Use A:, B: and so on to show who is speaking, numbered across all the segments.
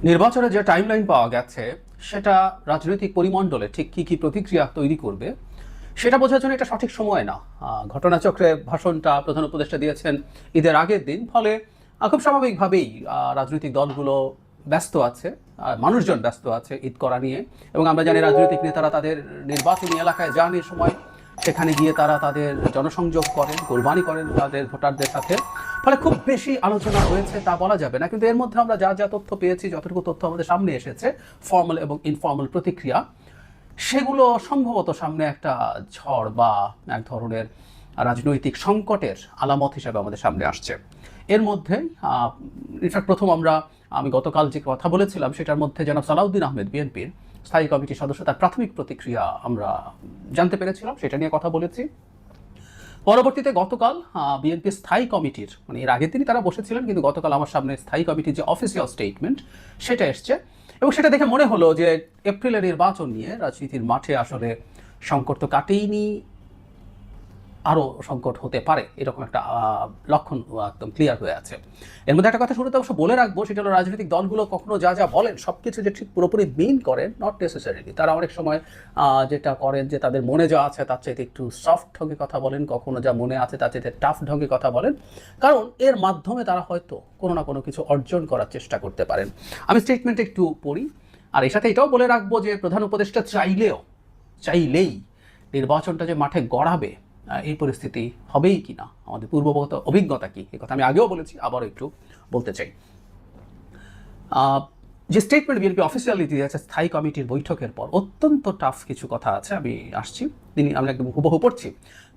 A: নির্বাচনের যে টাইমলাইন পাওয়া গেছে সেটা রাজনৈতিক পরিমণ্ডলে ঠিক কী কী প্রতিক্রিয়া তৈরি করবে সেটা বোঝার জন্য এটা সঠিক সময় না। ঘটনাচক্রে ভাষণটা প্রধান উপদেষ্টা দিয়েছেন ঈদের আগের দিন, ফলে খুব স্বাভাবিকভাবেই রাজনৈতিক দলগুলো ব্যস্ত আছে, মানুষজন ব্যস্ত আছে ঈদ করা নিয়ে। এবং আমরা জানি রাজনৈতিক নেতারা তাদের নির্বাচনী এলাকায় যান এই সময়, সেখানে গিয়ে তারা তাদের জনসংযোগ করেন, কোরবানি করেন তাদের ভোটারদের সাথে। ফলে খুব বেশি আলোচনা হয়েছে তা বলা যাবে না, কিন্তু এর মধ্যে আমরা যা যা তথ্য পেয়েছি, যতটুকু তথ্য আমাদের সামনে এসেছে, ফর্মাল এবং ইনফর্মাল প্রতিক্রিয়া, সেগুলো সম্ভবত সামনে একটা ঝড় বা এক ধরনের রাজনৈতিক সংকটের আলামত হিসাবে আমাদের সামনে আসছে। এর মধ্যে ইনফ্যাক্ট আমি গতকাল যে কথা বলেছিলাম সেটার মধ্যে জনাব সালাউদ্দিন আহমেদ বিএনপির স্থায়ী কমিটির সদস্য, তার প্রাথমিক প্রতিক্রিয়া আমরা জানতে পেরেছিলাম, সেটা নিয়ে কথা বলেছি। পরবর্তীতে গতকাল বিএনপি স্থায়ী কমিটির, মানে এর আগের দিনই তারা বসেছিলেন, কিন্তু গতকাল আমার সামনে স্থায়ী কমিটির যে অফিসিয়াল স্টেটমেন্ট সেটা এসছে, এবং সেটা দেখে মনে হলো যে এপ্রিলের নির্বাচন নিয়ে রাজনীতির মাঠে আসলে সংকট তো কাটেইনি, আরও সংকট হতে পারে, এরকম একটা লক্ষণ একদম ক্লিয়ার হয়ে আছে। এর মধ্যে একটা কথা শুরুতে অবশ্য বলে রাখবো, সেটা হলো রাজনৈতিক দলগুলো কখনো যা যা বলেন সব কিছু যে ঠিক পুরোপুরি মিন করেন, নট নেসেসারিলি। তারা অনেক সময় যেটা করেন যে তাদের মনে যা আছে তার চাইতে একটু সফট ঢঙ্গে কথা বলেন, কখনো যা মনে আছে তার চাইতে টাফ ঢঙ্গে কথা বলেন, কারণ এর মাধ্যমে তারা হয়তো কোনো না কোনো কিছু অর্জন করার চেষ্টা করতে পারেন। আমি স্টেটমেন্ট একটু পড়ি, আর এর সাথে এটাও বলে রাখবো যে প্রধান উপদেষ্টা চাইলেই নির্বাচনটা যে মাঠে গড়াবে এই পরিস্থিতি হবেই কি না, আমাদের পূর্বগত অভিজ্ঞতা কি, এই কথা আমি আগেও বলেছি, আবারও একটু বলতে চাই। যে স্টেটমেন্ট বিএনপি অফিসিয়ালি দিয়েছে স্থায়ী কমিটির বৈঠকের পর, অত্যন্ত টাফ কিছু কথা আছে, আমি আসছি, আমরা একদম হুবহু পড়ছি।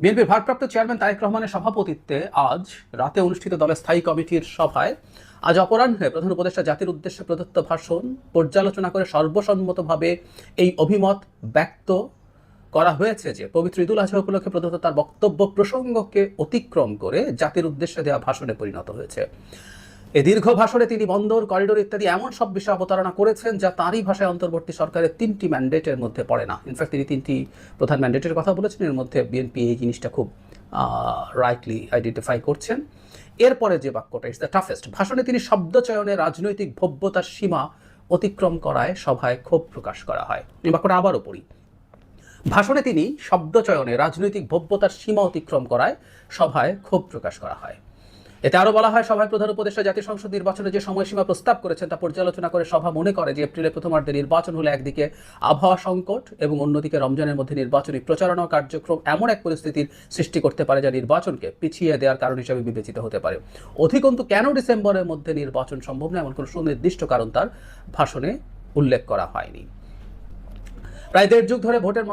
A: বিএনপির ভারপ্রাপ্ত চেয়ারম্যান তারেক রহমানের সভাপতিত্বে আজ রাতে অনুষ্ঠিত দলের স্থায়ী কমিটির সভায় আজ অপরাহ্নে প্রধান উপদেষ্টা জাতির উদ্দেশ্যে প্রদত্ত ভাষণ পর্যালোচনা করে সর্বসম্মতভাবে এই অভিমত ব্যক্ত করা হয়েছে যে পবিত্র ঈদুল আজহা উপলক্ষে প্রদত্ত তার বক্তব্য প্রসঙ্গকে অতিক্রম করে জাতির উদ্দেশ্যে দেওয়া ভাষণে পরিণত হয়েছে। এই দীর্ঘ ভাষণে তিনি বন্দর, করিডোর ইত্যাদি এমন সব বিষয় অবতারণা করেছেন যা তারই ভাষায় অন্তর্বর্তী সরকারের 3টি ম্যান্ডেটের মধ্যে পড়ে না। ইনফ্যাক্ট তিনি 3টি প্রধান ম্যান্ডেটের কথা বলেছেন, এর মধ্যে বিএনপি এই জিনিসটা খুব রাইটলি আইডেন্টিফাই করছেন। এরপরে যে বাক্যটা ইজ দ্য টাফেস্ট, ভাষণে তিনি শব্দ চয়নে রাজনৈতিক ভব্যতার সীমা অতিক্রম করায় সভায় ক্ষোভ প্রকাশ করা হয়। এই বাক্যটা আবারও পড়ি। ভাষণে তিনি শব্দচয়নে রাজনৈতিক ভব্যতার সীমা অতিক্রম করায় সভায় ক্ষোভ প্রকাশ করা হয়। এতে আরও বলা হয়, সভায় প্রধান উপদেষ্টা জাতীয় সংসদ নির্বাচনে যে সময়সীমা প্রস্তাব করেছেন তা পর্যালোচনা করে সভা মনে করে যে এপ্রিলের প্রথমার্ধে নির্বাচন হলে একদিকে আবহাওয়া সংকট এবং অন্যদিকে রমজানের মধ্যে নির্বাচনী প্রচারণা কার্যক্রম এমন এক পরিস্থিতির সৃষ্টি করতে পারে যা নির্বাচনকে পিছিয়ে দেওয়ার কারণ হিসেবে বিবেচিত হতে পারে। অধিকন্তু কেন ডিসেম্বরের মধ্যে নির্বাচন সম্ভব না এমন কোনো সুনির্দিষ্ট কারণ তার ভাষণে উল্লেখ করা হয়নি। প্রায় 1.5 যুগ ধরে ভোটের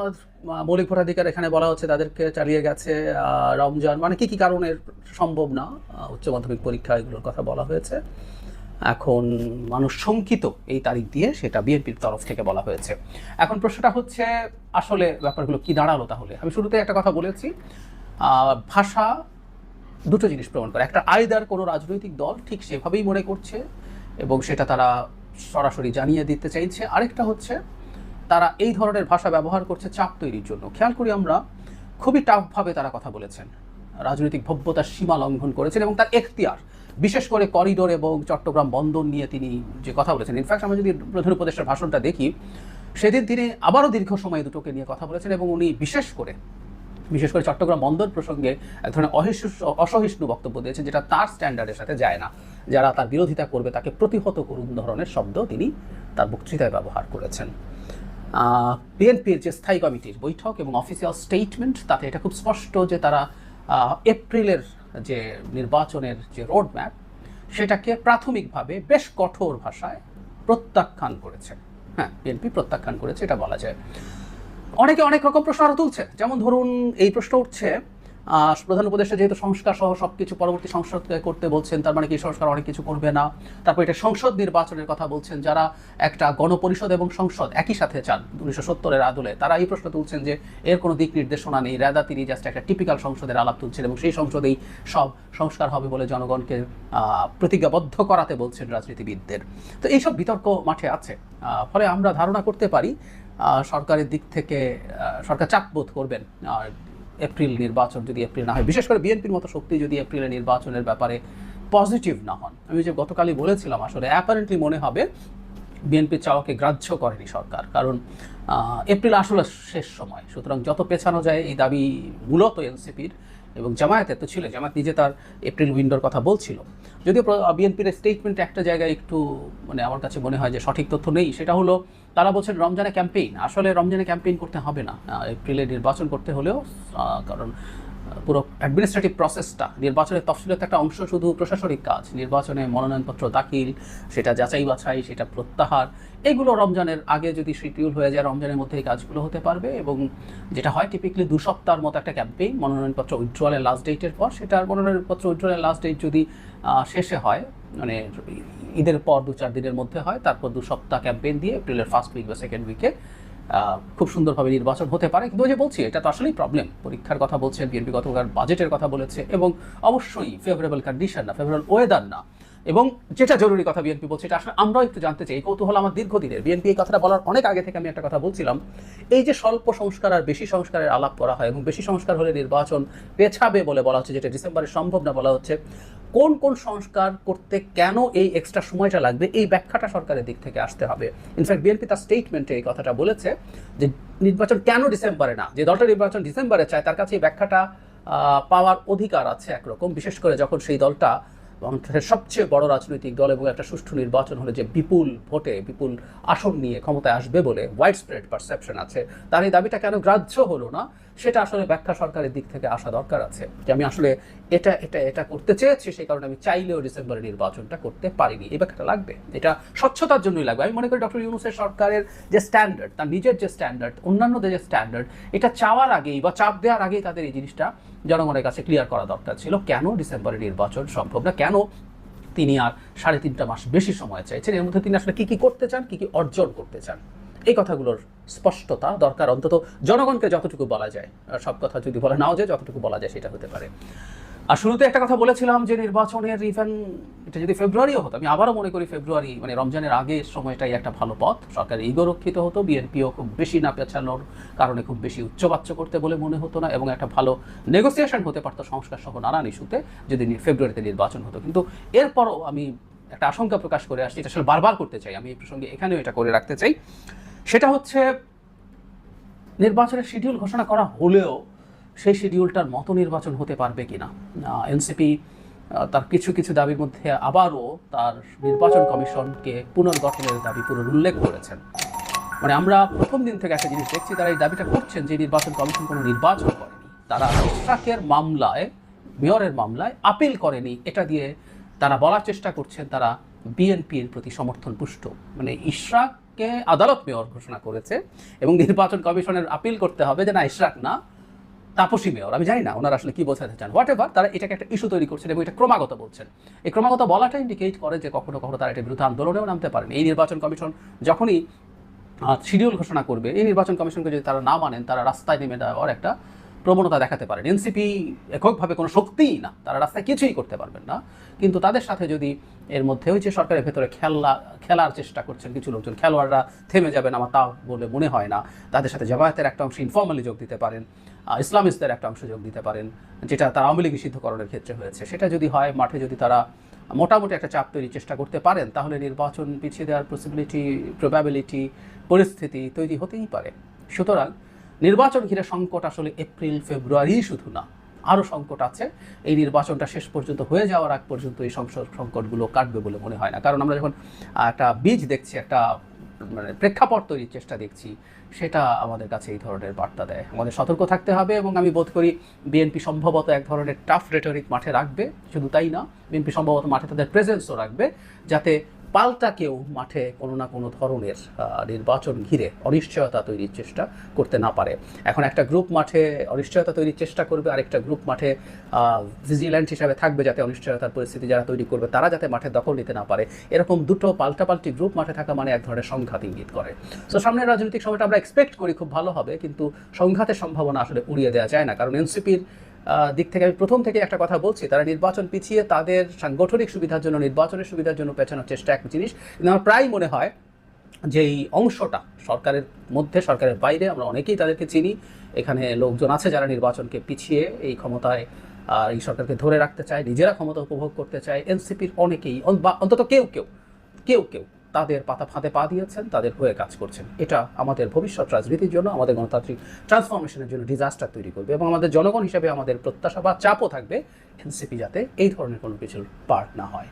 A: মৌলিক ভোটাধিকার এখানে বলা হচ্ছে তাদেরকে চালিয়ে গেছে রমজান, মানে কি কারণে সম্ভব না, উচ্চ মাধ্যমিক পরীক্ষা, এগুলোর কথা বলা হয়েছে। এখন মানুষ শঙ্কিত এই তারিখ দিয়ে, সেটা বিএনপির তরফ থেকে বলা হয়েছে। এখন প্রশ্নটা হচ্ছে আসলে ব্যাপারগুলো কি দাঁড়ালো তাহলে। আমি শুরুতে একটা কথা বলেছি, ভাষা দুটো জিনিস প্রমাণ করে। একটা, আইদার কোনো রাজনৈতিক দল ঠিক সেভাবেই মনে করছে এবং সেটা তারা সরাসরি জানিয়ে দিতে চাইছে, আরেকটা হচ্ছে তারা এই ধরনের ভাষা ব্যবহার করছে চাপ তৈরির জন্য। খেয়াল করি আমরা, খুবই টাফভাবে তারা কথা বলেছেন, রাজনৈতিক ভব্যতার সীমা লঙ্ঘন করেছেন এবং তার এখতিয়ার, বিশেষ করে করিডোর এবং চট্টগ্রাম বন্দর নিয়ে তিনি যে কথা বলেছেন। ইনফ্যাক্ট আমরা যদি প্রধান উপদেষ্টার ভাষণটা দেখি, সেদিন তিনি আবারও দীর্ঘ সময় দুটোকে নিয়ে কথা বলেছেন এবং উনি বিশেষ করে চট্টগ্রাম বন্দর প্রসঙ্গে এক ধরনের অসহিষ্ণু বক্তব্য দিয়েছেন, যেটা তার স্ট্যান্ডার্ডের সাথে যায় না। যারা তার বিরোধিতা করবে তাকে প্রতিহত করুন ধরনের শব্দ তিনি তার বক্তৃতায় ব্যবহার করেছেন। বিএনপির যে স্থায়ী কমিটির বৈঠক এবং অফিসিয়াল স্টেটমেন্ট, তাতে এটা খুব স্পষ্ট যে তারা এপ্রিলের যে নির্বাচনের যে রোডম্যাপ, সেটাকে প্রাথমিকভাবে বেশ কঠোর ভাষায় প্রত্যাখ্যান করেছে। হ্যাঁ, বিএনপি প্রত্যাখ্যান করেছে, এটা বলা যায়। অনেকে অনেক রকম প্রশ্ন আরও তুলছে, যেমন ধরুন এই প্রশ্ন উঠছে, প্রধান উপদেষ্টা যেহেতু সংস্কার সহ সবকিছু পরবর্তী সংসদকে করতে বলছেন, তার মানে কি সংস্কার অনেক কিছু করবে না? তারপর এটা সংসদ নির্বাচনের কথা বলছেন, যারা একটা গণপরিষদ এবং সংসদ একই সাথে চান 1970-এর আদলে, তারা এই প্রশ্ন তুলছেন যে এর কোনো দিক নির্দেশনা নেই, রাদা তিনি জাস্ট একটা টিপিক্যাল সংসদের আলাপ তুলছেন এবং সেই সংসদেই সব সংস্কার হবে বলে জনগণকে প্রতিজ্ঞাবদ্ধ করাতে বলছেন রাজনীতিবিদদের। তো এইসব বিতর্ক মাঠে আছে, ফলে আমরা ধারণা করতে পারি সরকারের দিক থেকে সরকার চাপ বোধ করবেন এপ্রিল নির্বাচন যদি এপ্রিল না হয়, বিশেষ করে বিএনপির মতো শক্তি যদি এপ্রিলের নির্বাচনের ব্যাপারে পজিটিভ না হন। আমি যে গতকালই বলেছিলাম, আসলে অ্যাপারেন্টলি মনে হবে বিএনপির চাওয়াকে গ্রাহ্য করেনি সরকার, কারণ এপ্রিল আসলে শেষ সময়। সুতরাং যত পেছানো যায় এই দাবি মূলত এনসিপির এবং জামায়াতের তো ছিল। জামায়াত নিজে তার এপ্রিল উইন্ডোর কথা বলছিল, যদিও বিএনপির স্টেটমেন্ট একটা জায়গায় একটু মানে আমার কাছে মনে হয় যে সঠিক তথ্য নেই। সেটা হলো তারা বলছেন রমজানে ক্যাম্পেইন, আসলে রমজানে ক্যাম্পেইন করতে হবে না, এপ্রিলে নির্বাচন করতে হলেও, কারণ পুরো অ্যাডমিনিস্ট্রেটিভ প্রসেসটা, নির্বাচনের তফসিলের একটা অংশ শুধু প্রশাসনিক কাজ, নির্বাচনে মনোনয়নপত্র দাখিল, সেটা যাচাই বাছাই, সেটা প্রত্যাহার, এগুলো রমজানের আগে যদি শিডিউল হয়ে যায় রমজানের মধ্যে এই কাজগুলো হতে পারবে। এবং যেটা হয় টিপিক্যালি 2 সপ্তাহের মতো একটা ক্যাম্পেইন, মনোনয়নপত্র উইথড্রয়ালের লাস্ট ডেটের পর, সেটার মনোনয়নপত্র উইথড্রয়ালের লাস্ট ডেট যদি শেষে হয়, মানে ঈদের পর 2-4 দিনের মধ্যে হয়, তারপর 2 সপ্তাহ ক্যাম্পেইন দিয়ে এপ্রিলের ফার্স্ট উইক বা সেকেন্ড উইকে খুব সুন্দরভাবে নির্বাচন হতে পারে। কিন্তু ওই যে বলছি, এটা তো আসলেই প্রবলেম। পরীক্ষার কথা বলছেন, বিএনপি গতকাল বাজেটের কথা বলেছে, এবং অবশ্যই ফেভারেবল কন্ডিশন না, ফেভারেবল ওয়েদার না। এবং যেটা জরুরি কথা বিএনপি বলছে, এটা আসলে আমরাও একটু জানতে চাই, কৌতূহল আমার দীর্ঘদিনের। বিএনপি এই কথাটা বলার অনেক আগে থেকে আমি একটা কথা বলছিলাম, এই যে স্বল্প সংস্কার আর বেশি সংস্কারের আলাপ করা হয়, এবং বেশি সংস্কার হলে নির্বাচন পেছাবে বলে বলা হচ্ছে, যেটা ডিসেম্বরে সম্ভব না বলা হচ্ছে, কোন কোন সংস্কার করতে কেন এই এক্সট্রা সময়টা লাগবে, এই ব্যাখ্যাটা সরকারের দিক থেকে আসতে হবে। ইনফ্যাক্ট বিএনপি তার স্টেটমেন্টে এই কথাটা বলেছে যে নির্বাচন কেন ডিসেম্বরে না, যে দলটা নির্বাচন ডিসেম্বরে চায় তার কাছে এই ব্যাখ্যাটা পাওয়ার অধিকার আছে একরকম, বিশেষ করে যখন সেই দলটা সবচেয়ে বড় রাজনৈতিক দল এবং একটা সুষ্ঠু নির্বাচন হলে যে বিপুল ভোটে বিপুল আসন নিয়ে ক্ষমতায় আসবে বলে ওয়াইড স্প্রেড পারসেপশন আছে, তার এই দাবিটা কেন গ্রাহ্য হলো না, সেটা আসলে ব্যাখ্যা সরকারের দিক থেকে আসা দরকার আছে। যে আমি আসলে এটা এটা এটা করতে চেয়েছি, সেই কারণে আমি চাইলেও ডিসেম্বরে নির্বাচনটা করতে পারিনি, এই ব্যাখ্যাটা লাগবে। এটা স্বচ্ছতার জন্যই লাগবে। আমি মনে করি ডক্টর ইউনূসের সরকারের যে স্ট্যান্ডার্ড, তার নিজের যে স্ট্যান্ডার্ড, অন্যান্যদের যে স্ট্যান্ডার্ড, এটা চাওয়ার আগেই বা চাপ দেওয়ার আগেই তাদের এই জিনিসটা জনগণের কাছে ক্লিয়ার করা দরকার ছিল। কেন ডিসেম্বরে নির্বাচন সম্ভব না, কেন তিনি আর 3.5 মাস বেশি সময় চাইছেন, এর মধ্যে তিনি আসলে কী কী করতে চান, কী কী অর্জন করতে চান, এই কথাগুলোর স্পষ্টতা দরকার। অন্তত জনগণকে যতটুকু বলা যায়, সব কথা যদি বলা নাও যায়, যতটুকু বলা যায় সেটা হতে পারে। আর শুরুতে একটা কথা বলেছিলাম যে নির্বাচনের ইভেন এটা যদি ফেব্রুয়ারিও হতো, আমি আবারও মনে করি ফেব্রুয়ারি মানে রমজানের আগের সময়টাই একটা ভালো পথ, সরকার ইগো রক্ষিত হতো, বিএনপিও খুব বেশি না পেছানোর কারণে খুব বেশি উচ্চবাচ্য করতে বলে মনে হতো না, এবং একটা ভালো নেগোসিয়েশন হতে পারতো সংস্কার সহ নানান ইস্যুতে যদি ফেব্রুয়ারিতে নির্বাচন হতো। কিন্তু এরপরও আমি একটা আশঙ্কা প্রকাশ করে আসছি, এটা আসলে বারবার করতে চাই, আমি এই প্রসঙ্গে এখানেও এটা করে রাখতে চাই। সেটা হচ্ছে নির্বাচনের শিডিউল ঘোষণা করা হলেও সেই শিডিউলটার মতো নির্বাচন হতে পারবে কিনা। এনসিপি তার কিছু কিছু দাবির মধ্যে আবারও তার নির্বাচন কমিশনকে পুনর্গঠনের দাবি পুনরুল্লেখ করেছেন। মানে আমরা প্রথম দিন থেকে একটা জিনিস দেখছি, তারা এই দাবিটা করছেন যে নির্বাচন কমিশন কোনো নির্বাচন করেনি, তারা ইশরাকের মামলায়, মেয়রের মামলায় আপিল করেনি, এটা দিয়ে তারা বলার চেষ্টা করছেন তারা বিএনপির প্রতি সমর্থন পুষ্ট। মানে ইশরাককে আদালত মেয়র ঘোষণা করেছে এবং নির্বাচন কমিশনের আপিল করতে হবে যে না, ইশরাক না, তাপসী মেয়র। আমি জানি না ওনারা আসলে কি বোঝাতে চান, হোয়াট এভার, তারা এটাকে একটা ইস্যু তৈরি করছেন এবং এটা ক্রমাগত বলছেন। এই ক্রমাগত বলাটা ইন্ডিকেট করে যে কখনো কখনো তারা এটার বিরুদ্ধে আন্দোলনেও নামতে পারেন। এই নির্বাচন কমিশন যখনই শিডিউল ঘোষণা করবে, এই নির্বাচন কমিশনকে যদি তারা না মানেন, তারা রাস্তায় নেমে দেওয়ার একটা প্রবণতা দেখাতে পারেন। এনসিপি এককভাবে কোনো শক্তিই না, তারা রাস্তায় কিছুই করতে পারবেন না, কিন্তু তাদের সাথে যদি এর মধ্যে ওই যে সরকারের ভেতরে খেলার চেষ্টা করছেন কিছু লোকজন, খেলোয়াড়রা থেমে যাবেন আমার তা বলে মনে হয় না। তাদের সাথে জামায়াতের একটা অংশ ইনফর্মালি যোগ দিতে পারেন, ইসলামিস্টদের একটা অংশ যোগ দিতে পারেন, যেটা তারা আওয়ামী লীগ নিষিদ্ধকরণের ক্ষেত্রে হয়েছে। সেটা যদি হয়, মাঠে যদি তারা মোটামুটি একটা চাপ তৈরির চেষ্টা করতে পারেন, তাহলে নির্বাচন পিছিয়ে দেওয়ার প্রবাবিলিটি পরিস্থিতি তৈরি হতেই পারে। সুতরাং নির্বাচন ঘিরে সংকট আসলে এপ্রিল ফেব্রুয়ারি শুধু না, আরও সংকট আছে। এই নির্বাচনটা শেষ পর্যন্ত হয়ে যাওয়ার আগ পর্যন্ত এই সংকটগুলো কাটবে বলে মনে হয় না। কারণ আমরা যখন একটা বীজ দেখছি, একটা মানে প্রেক্ষাপট তৈরির চেষ্টা দেখছি, সেটা আমাদের কাছে এই ধরনের বার্তা দেয়। আমাদের সতর্ক থাকতে হবে, এবং আমি বোধ করি বিএনপি সম্ভবত এক ধরনের টাফ রেটরিক মাঠে রাখবে। শুধু তাই না, বিএনপি সম্ভবত মাঠে তাদের প্রেজেন্সও রাখবে, যাতে পাল্টা কেউ মাঠে কোনো না কোনো ধরনের নির্বাচন ঘিরে অনিশ্চয়তা তৈরির চেষ্টা করতে না পারে। এখন একটা গ্রুপ মাঠে অনিশ্চয়তা তৈরির চেষ্টা করবে, আরেকটা গ্রুপ মাঠে ভিজিল্যান্ট হিসাবে থাকবে, যাতে অনিশ্চয়তার পরিস্থিতি যারা তৈরি করবে তারা যাতে মাঠে দখল নিতে না পারে। এরকম দুটো পাল্টাপাল্টি গ্রুপ মাঠে থাকা মানে এক ধরনের সংঘাত ইঙ্গিত করে। সো সামনের রাজনৈতিক সময়টা আমরা এক্সপেক্ট করি খুব ভালো হবে, কিন্তু সংঘাতের সম্ভাবনা আসলে উড়িয়ে দেওয়া যায় না। কারণ এনসিপির দিক থেকে আমি প্রথম থেকে একটা কথা বলছি, তারা নির্বাচন পিছিয়ে তাদের সাংগঠনিক সুবিধার জন্য, নির্বাচনের সুবিধার জন্য পেছানোর চেষ্টা এক জিনিস, কিন্তু আমার প্রায় মনে হয় যে এই অংশটা সরকারের মধ্যে, সরকারের বাইরে আমরা অনেকেই তাদেরকে চিনি, এখানে লোকজন আছে যারা নির্বাচনকে পিছিয়ে এই ক্ষমতায় এই সরকারকে ধরে রাখতে চায়, নিজেরা ক্ষমতা উপভোগ করতে চায়। এনসিপির অনেকেই, অন্তত কেউ কেউ তাদের পাতা ফাঁদে পা দিয়েছেন, তাদের হয়ে কাজ করছেন। এটা আমাদের ভবিষ্যৎ রাজনীতির জন্য, আমাদের গণতান্ত্রিক ট্রান্সফরমেশনের জন্য ডিজাস্টার তৈরি করবে এবং আমাদের জনগণ হিসেবে আমাদের প্রত্যাশা বা চাপও থাকবে এনসিপি যাতে এই ধরনের কোনো কিছুর পার্ট না হয়।